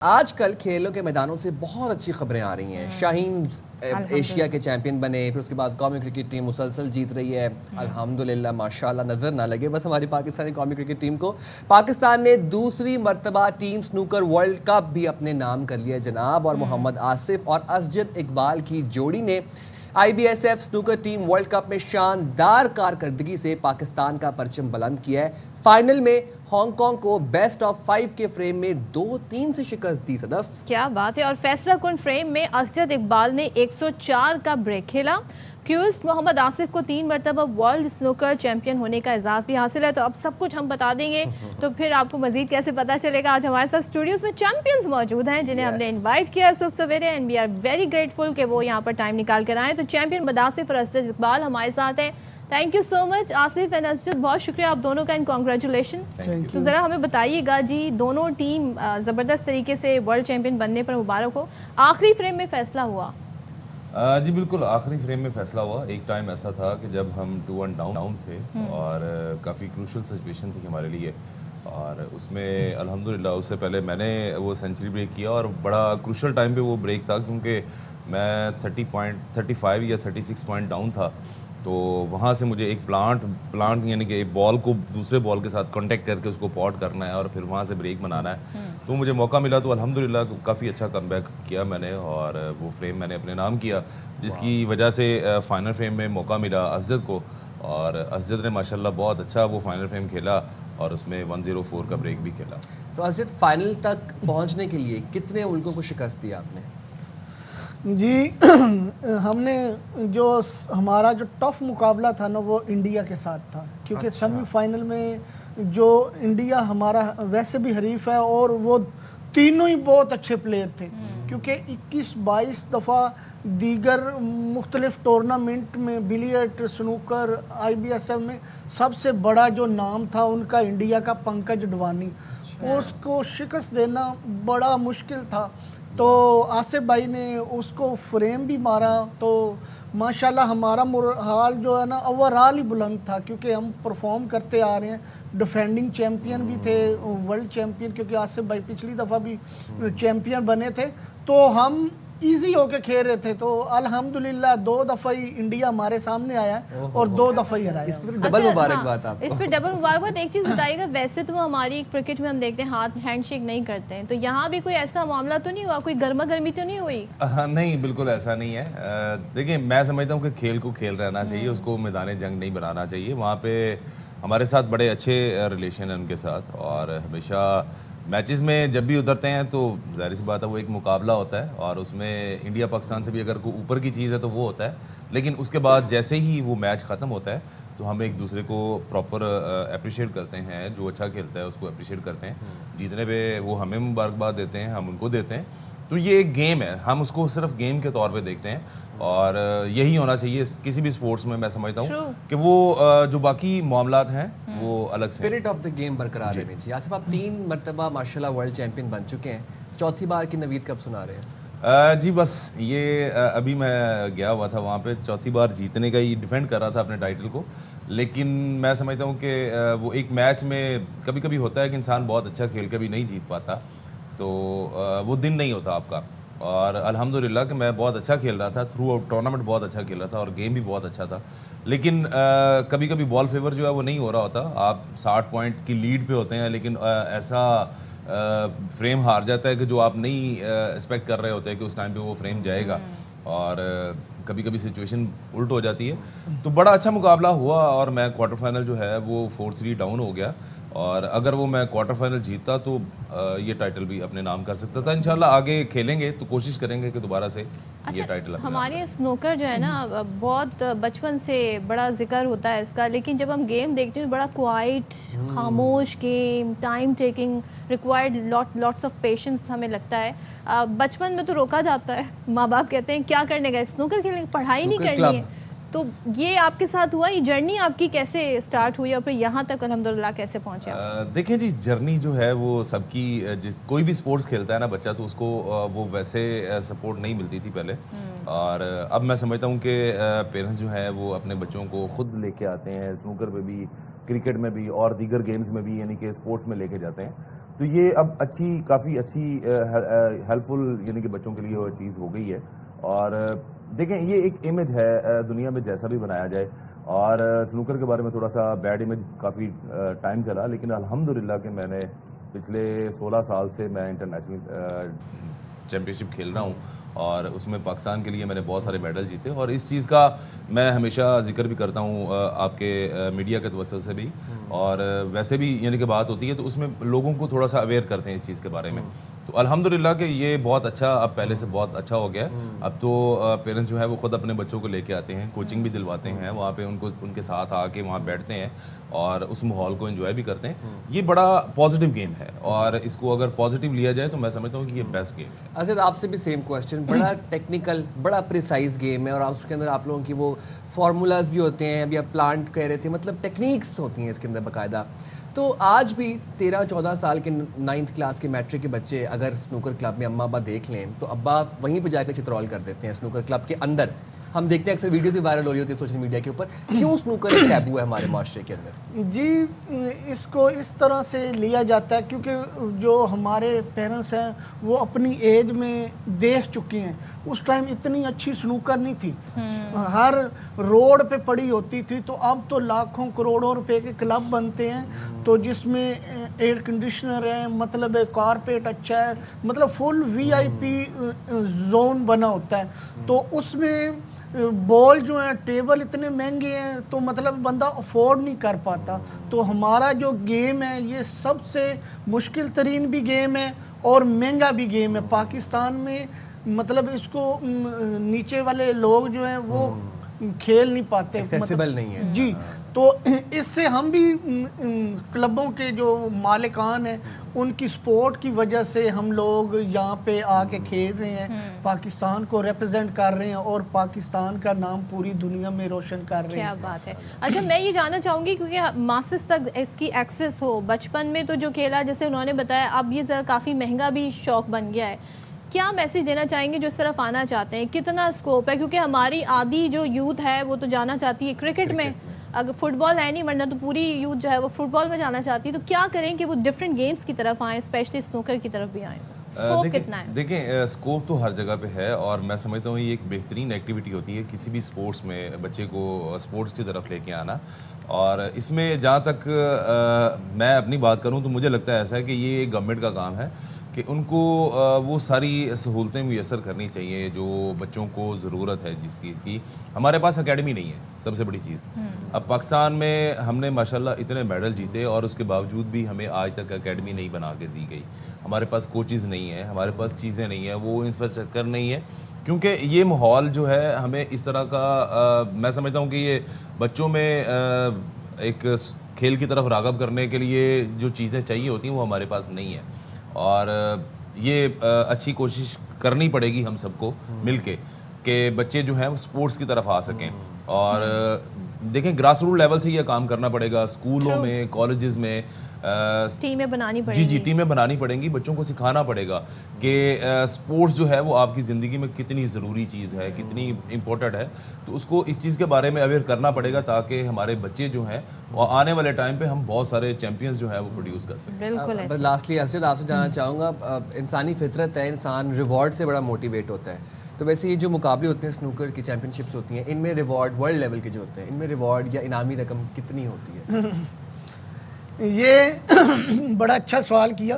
आजकल खेलों के मैदानों से बहुत अच्छी खबरें आ रही हैं। शाहीन एशिया के चैंपियन बने, फिर उसके बाद कौमी क्रिकेट टीम मुसलसल जीत रही है। अल्हम्दुलिल्लाह, माशाल्लाह, नज़र ना लगे बस हमारी पाकिस्तानी कौमी क्रिकेट टीम को। पाकिस्तान ने दूसरी मर्तबा टीम स्नूकर वर्ल्ड कप भी अपने नाम कर लिया जनाब। और मोहम्मद आसिफ और असजद इकबाल की जोड़ी ने IBSF snooker team world cup में शानदार कारकर्दगी से पाकिस्तान का परचम बुलंद किया है। फाइनल में हांगकांग को बेस्ट ऑफ 5 के फ्रेम में 2-3 से शिकस्त दी। सदफ, क्या बात है। और फैसला कुन फ्रेम में असजद इकबाल ने 104 का ब्रेक खेला। क्यूज मोहम्मद आसिफ को 3 मरतबा वर्ल्ड स्नूकर चैंपियन होने का एजाज़ भी हासिल है। तो अब सब कुछ हम बता देंगे, तो फिर आपको मजीद कैसे पता चलेगा। आज हमारे साथ स्टूडियोज में चैंपियंस मौजूद हैं जिन्हें हमने इनवाइट किया सुबह सवेरे, and we are very grateful कि वो यहाँ पर टाइम निकाल कर आए। तो चैंपियन मोहम्मद आसिफ और असजद इकबाल हमारे साथ हैं। Thank you so much Asif and Asjad, बहुत शुक्रिया आप दोनों का, एंड कॉन्ग्रेचुलेशन। तो ज़रा हमें बताइएगा जी, दोनों टीम ज़बरदस्त तरीके से वर्ल्ड चैंपियन बनने पर मुबारक हो। आखिरी फ्रेम में फैसला हुआ। जी बिल्कुल, आखिरी फ्रेम में फैसला हुआ। एक टाइम ऐसा था कि जब हम 2-1 डाउन थे और काफ़ी क्रूशल सिचुएशन थी हमारे लिए, और उसमें अल्हम्दुलिल्लाह उससे पहले मैंने वो सेंचुरी ब्रेक किया, और बड़ा क्रूशल टाइम पे वो ब्रेक था क्योंकि मैं 35 या 36 पॉइंट डाउन था। तो वहाँ से मुझे एक प्लांट यानी कि एक बॉल को दूसरे बॉल के साथ कांटेक्ट करके उसको पॉट करना है और फिर वहाँ से ब्रेक बनाना है। तो मुझे मौका मिला, तो अल्हम्दुलिल्लाह काफ़ी अच्छा कमबैक किया मैंने, और वो फ्रेम मैंने अपने नाम किया, जिसकी वजह से फाइनल फ्रेम में मौका मिला असजद को। और असजद ने माशाल्लाह बहुत अच्छा वो फाइनल फ्रेम खेला और उसमें 104 का ब्रेक भी खेला। तो असजद, फाइनल तक पहुंचने के लिए कितने मुल्कों को शिकस्त दी आपने? जी हमने जो हमारा जो टफ मुकाबला था ना, वो इंडिया के साथ था, क्योंकि अच्छा। सेमीफाइनल में जो इंडिया हमारा वैसे भी हरीफ है, और वो तीनों ही बहुत अच्छे प्लेयर थे, क्योंकि 21-22 दफ़ा दीगर मुख्तलिफ टूर्नामेंट में बिलियर्ड, स्नूकर, IBSF में सबसे बड़ा जो नाम था उनका इंडिया का पंकज अडवाणी, उसको शिकस्त देना बड़ा मुश्किल था। तो आसिफ भाई ने उसको फ्रेम भी मारा, तो माशाल्लाह हमारा हाल जो है ना ओवरऑल ही बुलंद था, क्योंकि हम परफॉर्म करते आ रहे हैं। डिफेंडिंग चैम्पियन भी थे, वर्ल्ड चैम्पियन, क्योंकि आसिफ भाई पिछली दफ़ा भी चैम्पियन बने थे। तो हम इजी होके खेल रहे थे। तो अल्हम्दुलिल्लाह 2 दफ़ा ही इंडिया हमारे सामने आया है और 2 दफ़ा ही हराया। इस पर डबल मुबारकबाद आपको। इस पर डबल मुबारकबाद। एक चीज़ बताइएगा, वैसे तो हमारी क्रिकेट में हम देखते हैं हाथ हैंडशेक नहीं करते हैं, तो यहाँ भी कोई ऐसा मामला तो नहीं हुआ, कोई गर्मा गर्मी तो नहीं हुई? नहीं, बिल्कुल ऐसा नहीं है। देखिए, मैं समझता हूँ कि खेल को खेल रहना चाहिए, उसको मैदान जंग नहीं बनाना चाहिए। वहाँ पे हमारे साथ बड़े अच्छे रिलेशन हैं उनके साथ, और हमेशा मैचेस में जब भी उतरते हैं तो जाहिर सी बात है वो एक मुकाबला होता है, और उसमें इंडिया पाकिस्तान से भी अगर कोई ऊपर की चीज़ है तो वो होता है। लेकिन उसके बाद जैसे ही वो मैच ख़त्म होता है तो हम एक दूसरे को प्रॉपर अप्रिशिएट करते हैं। जो अच्छा खेलता है उसको अप्रिशिएट करते हैं, जीतने पे वो हमें मुबारकबाद देते हैं, हम उनको देते हैं। तो ये एक गेम है, हम उसको सिर्फ गेम के तौर पे देखते हैं, और यही होना चाहिए किसी भी स्पोर्ट्स में। मैं समझता हूँ कि वो जो बाकी मामलात हैं वो अलग से। स्पिरिट ऑफ द गेम बरकरार रहनी चाहिए। आसिफ, आप 3 मरतबा माशाल्लाह वर्ल्ड चैंपियन बन चुके हैं, चौथी बार की नवीद कब सुना रहे हैं? जी बस ये अभी मैं गया हुआ था वहाँ पे, चौथी बार जीतने का ही डिफेंड कर रहा था अपने टाइटल को। लेकिन मैं समझता हूँ कि वो एक मैच में कभी कभी होता है कि इंसान बहुत अच्छा खेल के भी नहीं जीत पाता, तो वो दिन नहीं होता आपका। और अल्हम्दुलिल्लाह कि मैं बहुत अच्छा खेल रहा था, थ्रू आउट टूर्नामेंट बहुत अच्छा खेल रहा था, और गेम भी बहुत अच्छा था। लेकिन कभी कभी बॉल फेवर जो है वो नहीं हो रहा होता। आप 60 पॉइंट की लीड पे होते हैं, लेकिन ऐसा फ्रेम हार जाता है कि जो आप नहीं एक्सपेक्ट कर रहे होते हैं कि उस टाइम पे वो फ्रेम जाएगा, और कभी कभी सिचुएशन उल्ट हो जाती है। तो बड़ा अच्छा मुकाबला हुआ, और मैं क्वार्टर फाइनल जो है वो 4-3 डाउन हो गया, और अगर वो मैं क्वार्टर फाइनल जीतता तो ये टाइटल भी अपने नाम कर सकता था। इंशाल्लाह आगे खेलेंगे तो कोशिश करेंगे कि दोबारा से ये टाइटल अपने हमारे स्नूकर जो है ना, बहुत बचपन से बड़ा जिक्र होता है इसका, लेकिन जब हम गेम देखते हैं बड़ा क्वाइट, खामोश game, time taking, required lots of patience हमें लगता है। बचपन में तो रोका जाता है, माँ बाप कहते हैं क्या करने गए, स्नूकर खेलने, पढ़ाई नहीं करनी है। तो ये आपके साथ हुआ, ये जर्नी आपकी कैसे स्टार्ट हुई और फिर यहाँ तक अल्हम्दुलिल्लाह कैसे पहुँचे? देखिए जी, जर्नी जो है वो सबकी, कोई भी स्पोर्ट्स खेलता है ना बच्चा, तो उसको वो वैसे सपोर्ट नहीं मिलती थी पहले। और अब मैं समझता हूँ कि पेरेंट्स जो है वो अपने बच्चों को खुद लेके आते हैं, स्नूकर में भी, क्रिकेट में भी, और दीगर गेम्स में भी, यानी कि स्पोर्ट्स में लेके जाते हैं। तो ये अब काफ़ी अच्छी हेल्पफुल यानी कि बच्चों के लिए वो चीज़ हो गई है। और देखें, ये एक इमेज है दुनिया में जैसा भी बनाया जाए, और स्नूकर के बारे में थोड़ा सा बैड इमेज काफ़ी टाइम चला, लेकिन अल्हम्दुलिल्लाह कि मैंने पिछले 16 साल से मैं इंटरनेशनल चैम्पियनशिप खेल रहा हूँ, और उसमें पाकिस्तान के लिए मैंने बहुत सारे मेडल जीते, और इस चीज़ का मैं हमेशा जिक्र भी करता हूँ आपके मीडिया के तवज्जुह से भी, और वैसे भी यानी कि बात होती है तो उसमें लोगों को थोड़ा सा अवेयर करते हैं इस चीज़ के बारे में। तो अल्हम्दुलिल्लाह कि ये बहुत अच्छा, अब पहले से बहुत अच्छा हो गया है। अब तो पेरेंट्स जो है वो ख़ुद अपने बच्चों को लेके आते हैं, कोचिंग भी दिलवाते हैं, वहाँ पे उनके साथ आके वहाँ बैठते हैं और उस माहौल को एंजॉय भी करते हैं। ये बड़ा पॉजिटिव गेम है, और इसको अगर पॉजिटिव लिया जाए तो मैं समझता हूँ कि ये बेस्ट गेम है। अजद, आपसे भी सेम क्वेश्चन। बड़ा टेक्निकल, बड़ा प्रिसाइज गेम है, और आप उसके अंदर आप लोगों की वो फार्मूलाज भी होते हैं, अभी आप प्लांट कह रहे थे, मतलब टेक्निक्स होती हैं इसके अंदर बाकायदा। तो आज भी 13-14 साल के 9th क्लास के मैट्रिक के बच्चे अगर स्नूकर क्लब में अम्मा अब्बा देख लें तो अब्बा वहीं पर जाकर चित्रौल कर देते हैं स्नूकर क्लब के अंदर। हम देखते हैं अक्सर वीडियोस भी वायरल हो रही होती है सोशल मीडिया के ऊपर। क्यों स्नूकर एक टैबू है हमारे माशरे के अंदर? जी, इसको इस तरह से लिया जाता है क्योंकि जो हमारे पेरेंट्स हैं वो अपनी एज में देख चुके हैं। उस टाइम इतनी अच्छी स्नूकर नहीं थी, हर रोड पे पड़ी होती थी। तो अब तो लाखों करोड़ों रुपए के क्लब बनते हैं, तो जिसमें एयर कंडीशनर है, मतलब कारपेट अच्छा है, मतलब फुल VIP जोन बना होता है। तो उसमें बॉल जो है, टेबल इतने महंगे हैं तो मतलब बंदा अफोर्ड नहीं कर पाता। तो हमारा जो गेम है ये सबसे मुश्किल तरीन भी गेम है और महंगा भी गेम है। पाकिस्तान में मतलब इसको नीचे वाले लोग जो हैं वो खेल नहीं पाते, एक्सेसिबल नहीं है जी। तो इससे हम भी क्लबों के जो मालिकान हैं उनकी सपोर्ट की वजह से हम लोग यहाँ पे आके खेल रहे हैं, पाकिस्तान को रिप्रेजेंट कर रहे हैं और पाकिस्तान का नाम पूरी दुनिया में रोशन कर रहे हैं। क्या बात है। अच्छा, मैं ये जानना चाहूँगी क्योंकि मास्टर्स तक इसकी एक्सेस हो, बचपन में तो जो खेला जैसे उन्होंने बताया, अब ये ज़रा काफ़ी महंगा भी शौक बन गया है। क्या मैसेज देना चाहेंगे जो इस तरफ आना चाहते हैं? कितना स्कोप है? क्योंकि हमारी आधी जो यूथ है वो तो जाना चाहती है क्रिकेट में, अगर फुटबॉल है नहीं, वरना तो पूरी यूथ जो है वो फुटबॉल में जाना चाहती है। तो क्या करें कि वो डिफरेंट गेम्स की तरफ आएँ, स्पेशली स्नूकर की तरफ भी आएँ? स्कोप कितना है? देखें, स्कोप तो हर जगह पे है, और मैं समझता हूँ ये एक बेहतरीन एक्टिविटी होती है किसी भी स्पोर्ट्स में बच्चे को स्पोर्ट्स की तरफ लेके आना। और इसमें जहाँ तक मैं अपनी बात करूँ तो मुझे लगता है ऐसा है कि ये गवर्नमेंट का काम है कि उनको वो सारी सहूलतें मुयसर करनी चाहिए जो बच्चों को ज़रूरत है जिस चीज़ की। हमारे पास एकेडमी नहीं है, सबसे बड़ी चीज़। अब पाकिस्तान में हमने माशाल्लाह इतने मेडल जीते और उसके बावजूद भी हमें आज तक एकेडमी नहीं बना के दी गई। हमारे पास कोचेज़ नहीं है, हमारे पास चीज़ें नहीं है, वो इंफ्रास्ट्रक्चर नहीं है, क्योंकि ये माहौल जो है हमें इस तरह का मैं समझता हूँ कि ये बच्चों में एक खेल की तरफ राग़ब करने के लिए जो चीज़ें चाहिए होती हैं वो हमारे पास नहीं है। और ये अच्छी कोशिश करनी पड़ेगी हम सबको मिलके कि बच्चे जो हैं वो स्पोर्ट्स की तरफ आ सकें। और देखें, ग्रास रूट लेवल से ये काम करना पड़ेगा, स्कूलों में, कॉलेजेस में टीमें बनानी पड़ेंगी। जी, टीमें बनानी पड़ेंगी, बच्चों को सिखाना पड़ेगा कि स्पोर्ट्स जो है वो आपकी ज़िंदगी में कितनी ज़रूरी चीज़ है, कितनी इम्पोर्टेंट है। तो उसको इस चीज़ के बारे में अवेयर करना पड़ेगा ताकि हमारे बच्चे जो हैं और आने वाले टाइम पे हम बहुत सारे चैंपियंस जो है वो प्रोड्यूस कर सकें। बिल्कुल। बस लास्टली असद आपसे जानना चाहूँगा, इंसानी फितरत है, इंसान रिवॉर्ड से बड़ा मोटिवेट होता है। तो वैसे ये जो मुकाबले होते हैं स्नूकर की चैंपियनशिप्स होती हैं, इनमें रिवॉर्ड वर्ल्ड लेवल के जो होते हैं, इनमें रिवॉर्ड या इनामी रकम कितनी होती है? ये बड़ा अच्छा सवाल किया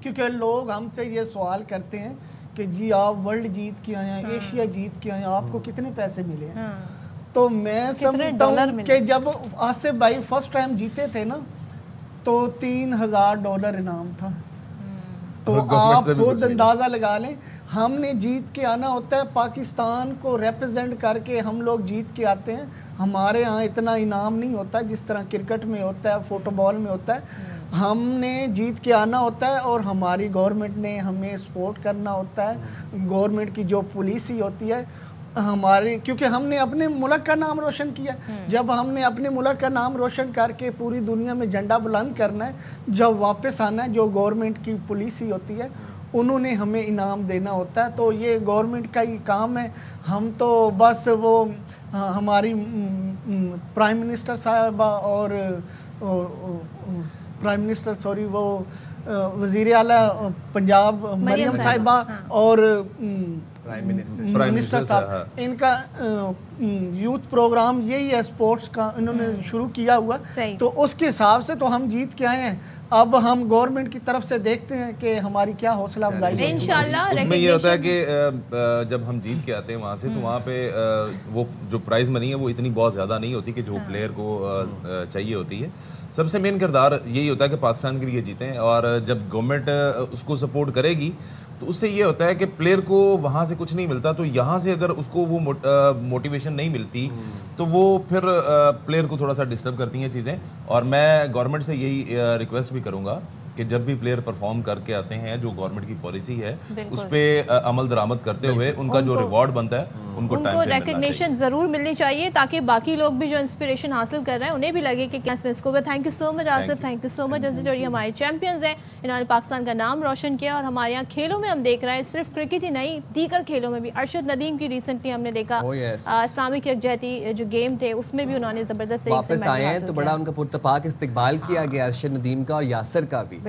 क्योंकि लोग हमसे ये सवाल करते हैं कि जी आप वर्ल्ड जीत के आए हैं, एशिया जीत के आए हैं, आपको कितने पैसे मिले हैं? तो मैं समझता हूँ कि जब आसिफ भाई फर्स्ट टाइम जीते थे ना तो $3000 इनाम था। तो आप खुद अंदाज़ा लगा लें, हमने जीत के आना होता है, पाकिस्तान को रिप्रेजेंट करके हम लोग जीत के आते हैं। हमारे यहाँ इतना इनाम नहीं होता जिस तरह क्रिकेट में होता है, फुटबॉल में होता है। हमने जीत के आना होता है और हमारी गवर्नमेंट ने हमें सपोर्ट करना होता है। गवर्नमेंट की जो पॉलिसी होती है हमारे, क्योंकि हमने अपने मुल्क का नाम रोशन किया। जब हमने अपने मुल्क का नाम रोशन करके पूरी दुनिया में झंडा बुलंद करना है, जब वापस आना है, जो गवर्नमेंट की पॉलिसी होती है उन्होंने हमें इनाम देना होता है। तो ये गवर्नमेंट का ही काम है। हम तो बस वो हमारी प्राइम मिनिस्टर साहबा और प्राइम मिनिस्टर सॉरी वो वज़ीर आला पंजाब मरियम साहिबा और प्राइम मिनिस्टर मिनिस्टर साहब, इनका यूथ प्रोग्राम यही है स्पोर्ट्स का, इन्होंने शुरू किया हुआ। सही। तो उसके हिसाब से तो हम जीत के आए हैं। अब हम गवर्नमेंट की तरफ से देखते हैं कि हमारी क्या हौसला अफजाई है। इंशाल्लाह उसमें ये होता है कि जब हम जीत के आते हैं वहाँ से, तो वहाँ पे वो जो प्राइज़ मनी है वो इतनी बहुत ज़्यादा नहीं होती कि जो प्लेयर को चाहिए होती है। सबसे मेन किरदार यही होता है कि पाकिस्तान के लिए जीतें, और जब गवर्नमेंट उसको सपोर्ट करेगी तो उससे ये होता है कि प्लेयर को वहाँ से कुछ नहीं मिलता, तो यहाँ से अगर उसको वो मोटिवेशन नहीं मिलती तो वो फिर प्लेयर को थोड़ा सा डिस्टर्ब करती हैं चीज़ें। और मैं गवर्नमेंट से यही रिक्वेस्ट भी करूँगा कि जब भी प्लेयर परफॉर्म करके आते हैं, जो गवर्नमेंट की पॉलिसी है उस पर अमल दरामद करते हुए उनका जो रिवॉर्ड बनता है उनको रिकग्निशन जरूर मिलनी चाहिए, ताकि बाकी लोग भी जो इंस्पिरेशन हासिल कर रहे हैं उन्हें भी लगे कि क्या इसमें स्कोप है। Thank you so much Asif, thank you so much Aziz. और ये हमारे चैंपियंस हैं, इन्होंने पाकिस्तान का नाम रोशन किया। और हमारे यहाँ खेलों में हम देख रहे हैं, सिर्फ क्रिकेट ही नहीं, दीगर खेलों में भी अरशद नदीम की रिसेंटली हमने देखा इस्लामिक यकजहती जो गेम थे उसमें भी उन्होंने जबरदस्त वापस आए हैं, तो बड़ा उनका पुरतपाक इस्तकबाल किया गया अरशद नदीम का और यासर का भी।